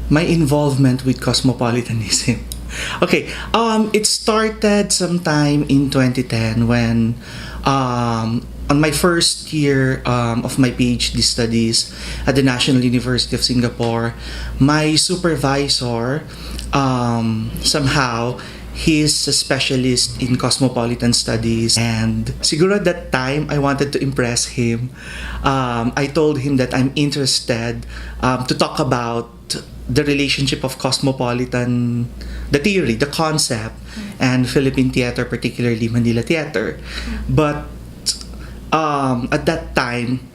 My involvement with cosmopolitanism. Okay, it started sometime in 2010 when on my first year of my PhD studies at the National University of Singapore, my supervisor somehow he's a specialist in cosmopolitan studies, and siguro at that time I wanted to impress him. I told him that I'm interested to talk about the relationship of cosmopolitan, the theory, the concept, and Philippine theater, particularly Manila theater. But at that time,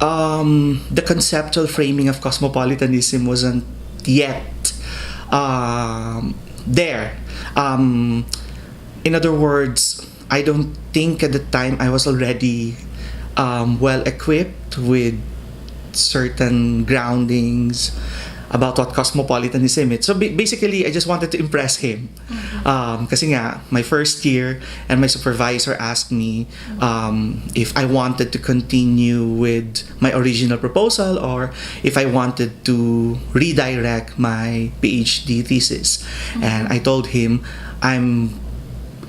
the conceptual framing of cosmopolitanism wasn't yet there. In other words, I don't think at the time I was already well equipped with certain groundings about what cosmopolitanism is. So basically, I just wanted to impress him. Kasi nga, my first year, and my supervisor asked me if I wanted to continue with my original proposal or if I wanted to redirect my PhD thesis. And I told him I'm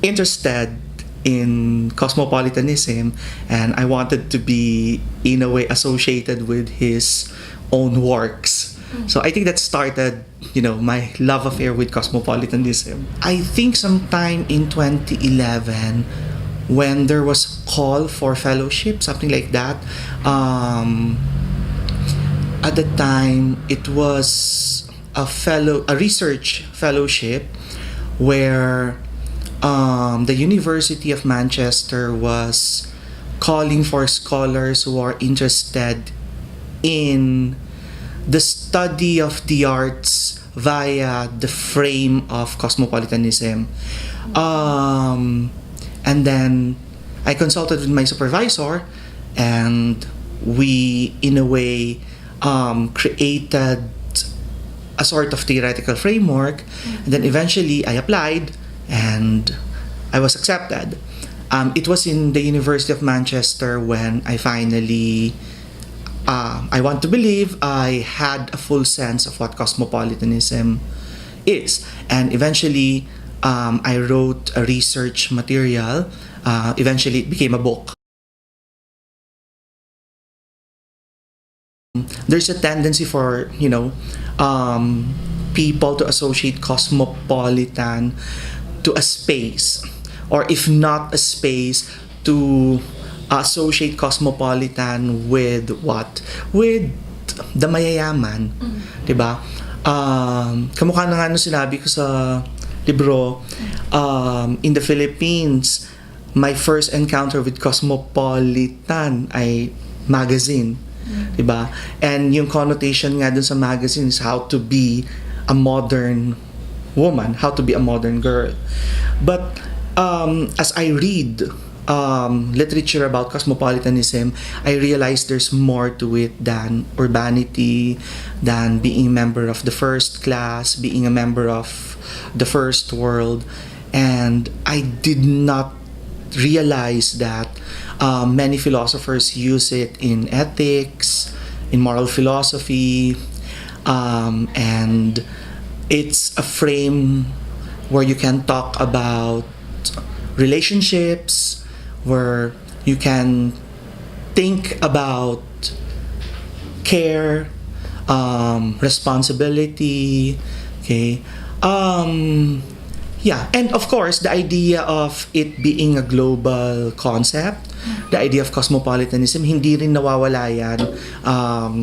interested in cosmopolitanism and I wanted to be, in a way, associated with his own works. So I think that started, my love affair with cosmopolitanism. I think sometime in 2011, when there was a call for fellowship, something like that. At the time, it was a research fellowship where the University of Manchester was calling for scholars who are interested in the study of the arts via the frame of cosmopolitanism. And then I consulted with my supervisor and we, in a way, created a sort of theoretical framework. And then eventually I applied and I was accepted. It was in the University of Manchester when I finally I want to believe I had a full sense of what cosmopolitanism is. And eventually, I wrote a research material. Eventually, it became a book. There's a tendency for, people to associate cosmopolitan to a space. Or if not a space, to associate cosmopolitan with what? With the mayayaman. Diba? Kamukha na nga nung sinabi ko sa libro, in the Philippines, my first encounter with cosmopolitan ay magazine. Diba? And yung connotation nga dun sa magazine is how to be a modern woman, how to be a modern girl. But as I read literature about cosmopolitanism, I realized there's more to it than urbanity, than being a member of the first class, being a member of the first world. And I did not realize that many philosophers use it in ethics, in moral philosophy, and it's a frame where you can talk about relationships, where you can think about care, responsibility, okay? And of course, the idea of it being a global concept, the idea of cosmopolitanism, hindi rin nawawala yan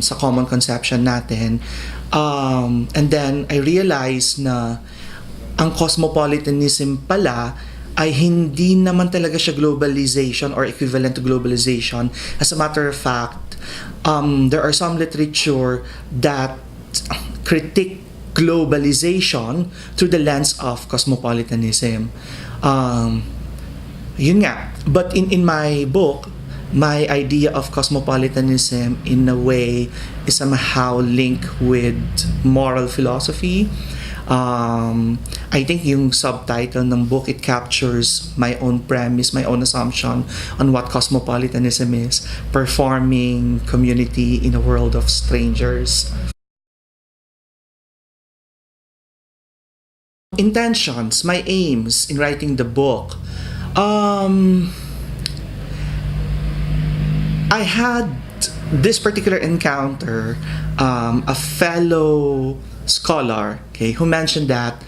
sa common conception natin. And then I realized na ang cosmopolitanism pala ay hindi naman talaga siya globalization or equivalent to globalization. As a matter of fact, there are some literature that critique globalization through the lens of cosmopolitanism. Yun nga. But in my book, my idea of cosmopolitanism in a way is somehow linked with moral philosophy. I think yung subtitle ng book, it captures my own premise, my own assumption on what cosmopolitanism is: performing community in a world of strangers. Intentions, my aims in writing the book. Um, I had this particular encounter, a fellow scholar, okay, who mentioned that,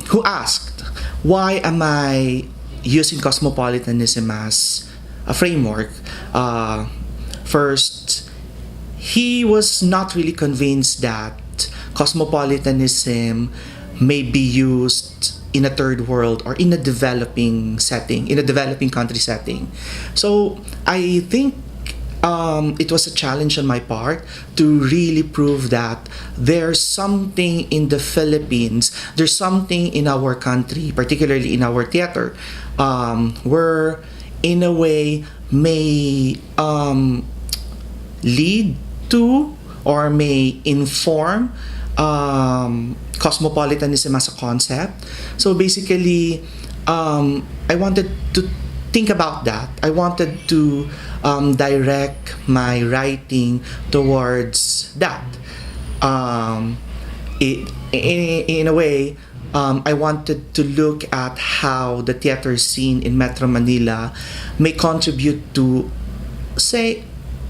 who asked, why am I using cosmopolitanism as a framework? First, he was not really convinced that cosmopolitanism may be used in a third world or in a developing setting, in a developing country setting. So I think it was a challenge on my part to really prove that there's something in the Philippines, there's something in our country, particularly in our theater, where in a way may lead to or may inform cosmopolitanism as a concept. So basically, I wanted to think about that. I wanted to direct my writing towards that. In a way, I wanted to look at how the theater scene in Metro Manila may contribute to, say,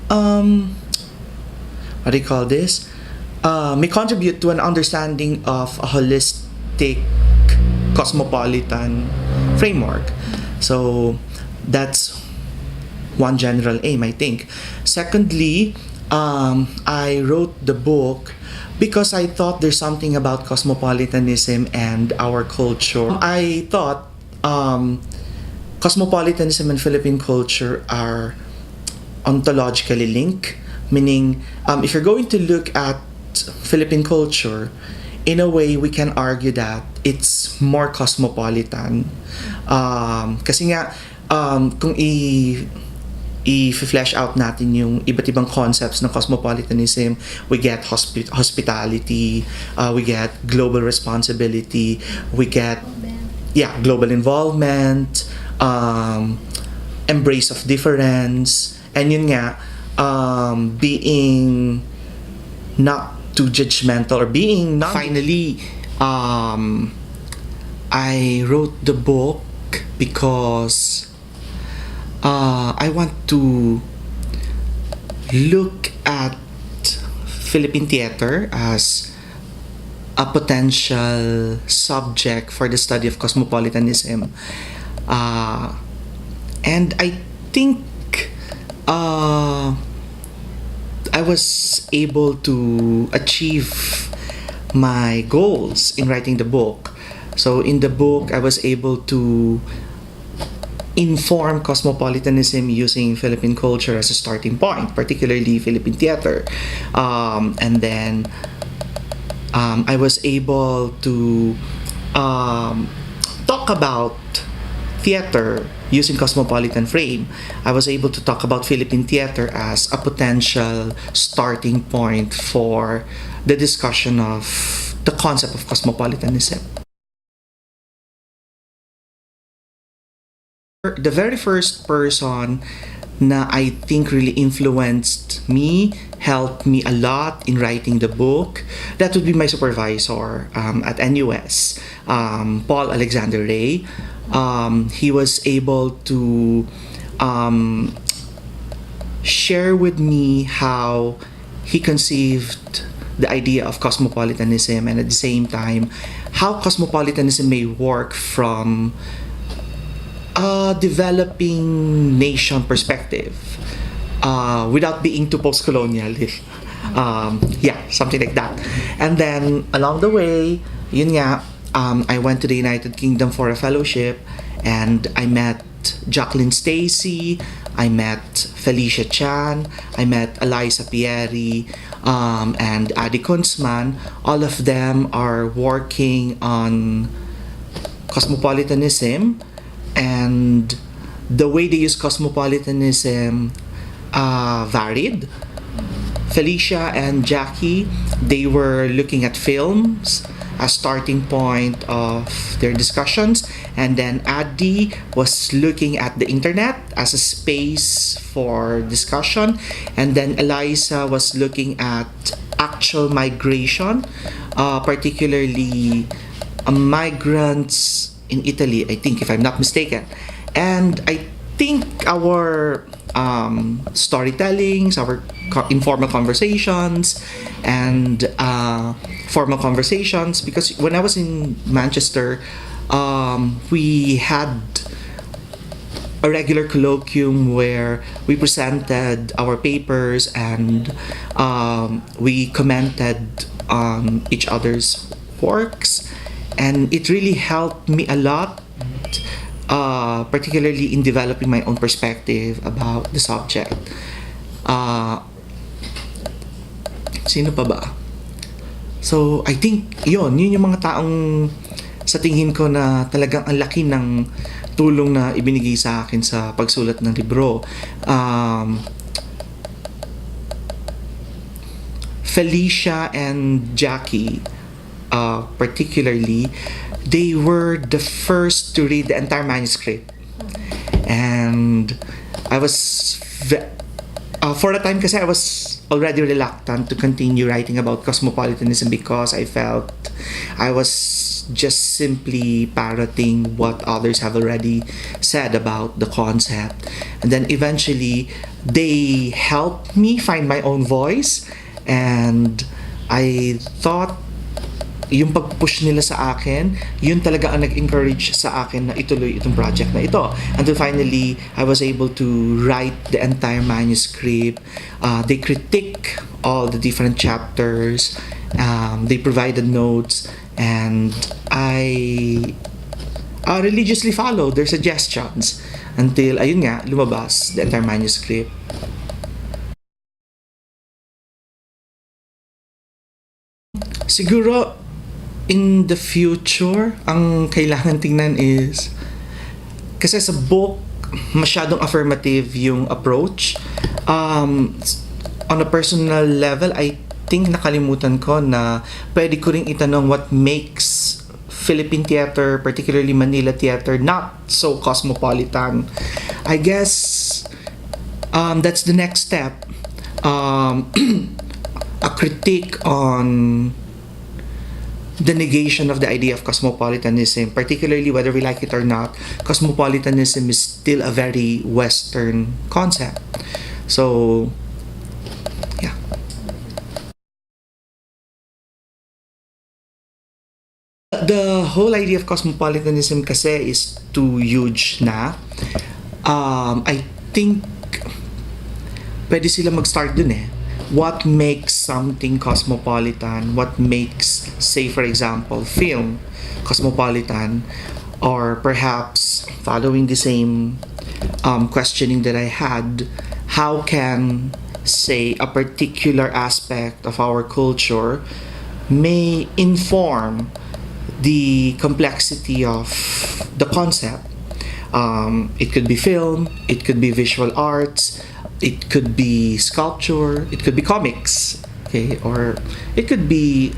what do you call this? May contribute to an understanding of a holistic cosmopolitan framework. So that's one general aim, I think. Secondly, I wrote the book because I thought there's something about cosmopolitanism and our culture. I thought cosmopolitanism and Philippine culture are ontologically linked, meaning if you're going to look at Philippine culture, in a way we can argue that it's more cosmopolitan. Kasi nga, kung i-flesh out natin yung iba't ibang concepts ng cosmopolitanism, we get hospitality, we get global responsibility, we get global involvement, embrace of difference, and yun nga, being not too judgmental or being not. Finally, I wrote the book because I want to look at Philippine theater as a potential subject for the study of cosmopolitanism. And I think I was able to achieve my goals in writing the book. So in the book, I was able to inform cosmopolitanism using Philippine culture as a starting point, particularly Philippine theater. And then I was able to talk about theater using cosmopolitan frame. I was able to talk about Philippine theater as a potential starting point for the discussion of the concept of cosmopolitanism. The very first person na I think really influenced me, helped me a lot in writing the book, that would be my supervisor at NUS, Paul Alexander Ray. He was able to share with me how he conceived the idea of cosmopolitanism, and at the same time how cosmopolitanism may work from a developing nation perspective without being too post-colonial. Something like that. And then along the way, yun nga, I went to the United Kingdom for a fellowship, and I met Jacqueline Stacy, I met Felicia Chan, I met Eliza Pieri, and Adi Kunzman. All of them are working on cosmopolitanism, and the way they use cosmopolitanism varied. Felicia and Jackie, they were looking at films as starting point of their discussions, and then Adi was looking at the internet as a space for discussion, and then Eliza was looking at actual migration, particularly migrants in Italy, I think, if I'm not mistaken. And I think our storytellings, our informal conversations, and formal conversations, because when I was in Manchester, we had a regular colloquium where we presented our papers and we commented on each other's works, and it really helped me a lot, particularly in developing my own perspective about the subject. Sino pa ba? So, I think yun yung mga taong sa tingin ko na talagang ang laki ng tulong na ibinigay sa akin sa pagsulat ng libro. Felicia and Jackie, particularly, they were the first to read the entire manuscript. And I was for a time kasi I was already reluctant to continue writing about cosmopolitanism because I felt I was just simply parroting what others have already said about the concept. And then eventually they helped me find my own voice, and I thought yung pag-push nila sa akin, yun talaga ang nag-encourage sa akin na ituloy itong project na ito. Until finally, I was able to write the entire manuscript. They critique all the different chapters. They provided notes. And I religiously followed their suggestions until, ayun nga, lumabas the entire manuscript. Siguro, in the future, ang kailangan tingnan is, kasi sa book, masyadong affirmative yung approach. On a personal level, I think nakalimutan ko na pwede ko ring itanong what makes Philippine theater, particularly Manila theater, not so cosmopolitan. I guess that's the next step. A critique on the negation of the idea of cosmopolitanism, particularly whether we like it or not. Cosmopolitanism is still a very Western concept. So, yeah. The whole idea of cosmopolitanism kasi is too huge na. I think pwede sila mag-start dun eh. What makes something cosmopolitan? What makes, say for example, film cosmopolitan? Or perhaps, following the same questioning that I had, how can, say, a particular aspect of our culture may inform the complexity of the concept? It could be film, it could be visual arts, it could be sculpture, it could be comics, okay, or it could be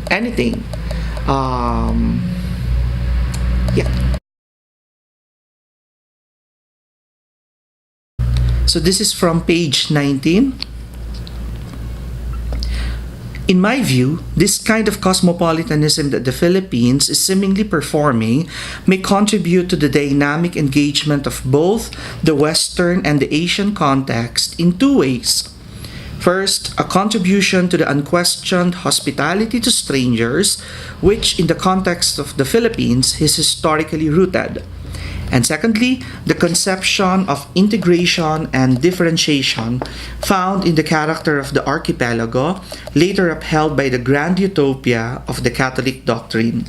anything. Yeah. So this is from page 19. In my view, this kind of cosmopolitanism that the Philippines is seemingly performing may contribute to the dynamic engagement of both the Western and the Asian context in two ways. First, a contribution to the unquestioned hospitality to strangers, which in the context of the Philippines is historically rooted. And secondly, the conception of integration and differentiation found in the character of the archipelago, later upheld by the grand utopia of the Catholic doctrine.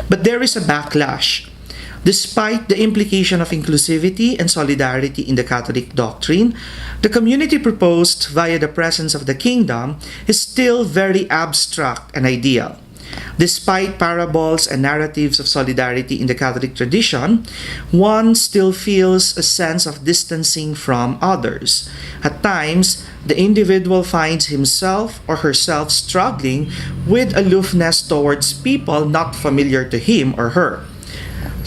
But there is a backlash. Despite the implication of inclusivity and solidarity in the Catholic doctrine, the community proposed via the presence of the kingdom is still very abstract and ideal. Despite parables and narratives of solidarity in the Catholic tradition, one still feels a sense of distancing from others. At times, the individual finds himself or herself struggling with aloofness towards people not familiar to him or her.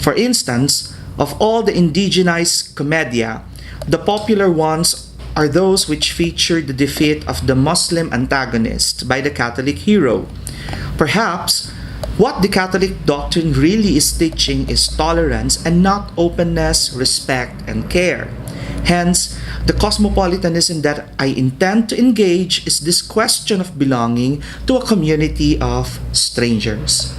For instance, of all the indigenized commedia, the popular ones are those which feature the defeat of the Muslim antagonist by the Catholic hero. Perhaps What the Catholic doctrine really is teaching is tolerance and not openness, respect, and care. Hence, the cosmopolitanism that I intend to engage is this question of belonging to a community of strangers.